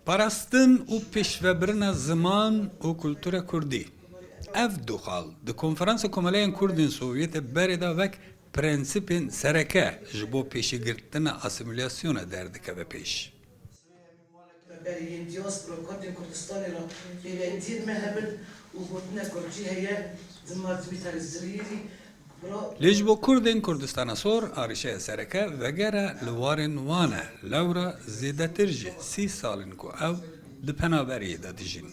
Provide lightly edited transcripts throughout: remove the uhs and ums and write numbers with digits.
Parastin û pêşvebirina ziman û kultura Kurdî. Ev du xal di Konferansa Komeleyên Kurdên Sovyetê berê da vek prensîpên sereke ji bo pêşîgirtina asimilasyona derdikeve pêş. برای دیاسپورا کردین کردستانی را بی‌دید مهبل و گفتن کردی هیا زمان زمیتر زریری Lê ji bo Kurdên Kurdistana Sor arîşeya sereke vegere li warên wan e lewra zêdetir ji 30 salên ku ew di penaberiyê de dijîn.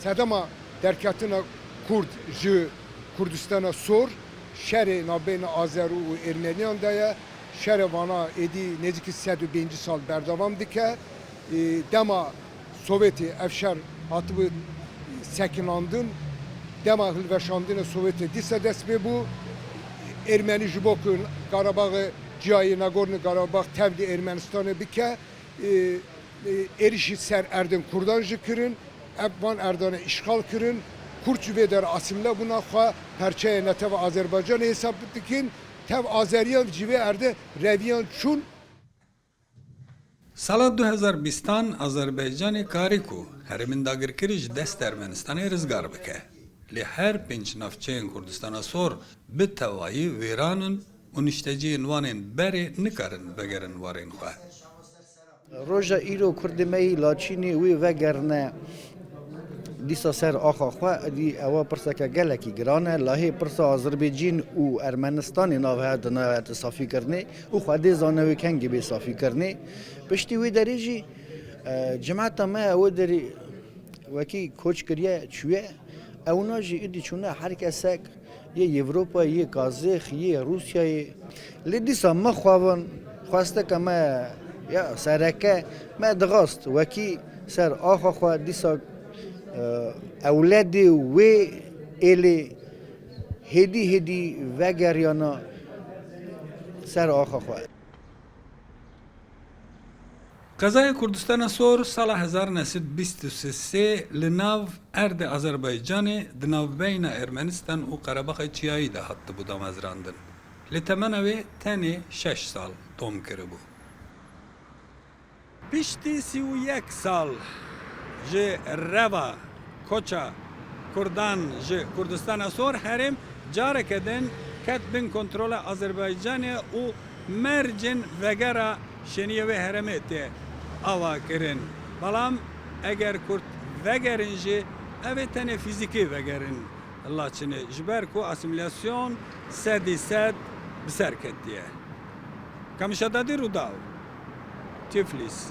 Sedema derketina Kurd ji Kurdistana Sor şerê navbeyna Azer û Ermeniyan de ye. Şerê vana êdî nêzîkî 105 sal berdevam dike. Dema Sovyetê ev şer hatibû sekinandin. Dema hilveşandina Sovyetê dîsa dest pê bû. Ermenî ji bo ku Qarabağê ciyayê Nagorno-Karabağ tevlî Ermenistanê bike. Êrişî ser erdin Kurdan jî kirin. Ev van erdanê işgal kirin. Kurd ji vê derê asimle bûna xwe perçeyê netev Azerbaycanê hesab dikin. Tev Azeriyan ji vê erdê reviyan çûn. Sala 2020 Azerbaycanê karî ku herêmên dagirkerî ji dest Ermenistanê rizgar bike. Lê her pênc navçeyên Kurdistana Sor bi tewayî wêranin û nişteciyên wanên berê nikarin vegerin warên xwe. Roja îro Kurdê me yî Laçînê wê vegerne dîsa ser axa xwe dî ewa pirseke gelekî giran e lahê pirsa Azerbaycan û Ermenistanê nav di navê safîkirinê û xwedê zane wê kengî bê safîkirinê. Piştî wê derê jî cemaeta me ew derê wekî koç kiriye çûye ewna jî êdî çûne her kesek yê Ewropayê yê Kazêx yê Rûsyayê. Lê dîsa me xwavin xwesteke me ya sereke me dixast wekî ser axa xwe dîsa ewledê wê êlê hêdî hêdî vegeriyana ser axa xwe. Qezaya Kurdistana Sor sala 1923 li nav erdê Azerbaycanê di navbeyna Ermenistan û Qerebaxê Çiyayî de hatibû damezrandin. Li temena wê tenê 6 sal dom kiribû. Piştî 31 sal ji reva koça Kurdan ji Kurdistana Sor herêm careke din ket bin kontrola Azerbaycanê û mercên vegera şeniyê wê herêmê tê ava kirin. Balam eger Kurd vegerin jî ev ê tenê fîzîkî vegerin Laçinê ji ber ku asimilasyon sedî sed bi ser ketiye. Kamişadadî Rûdaw, Tiflis.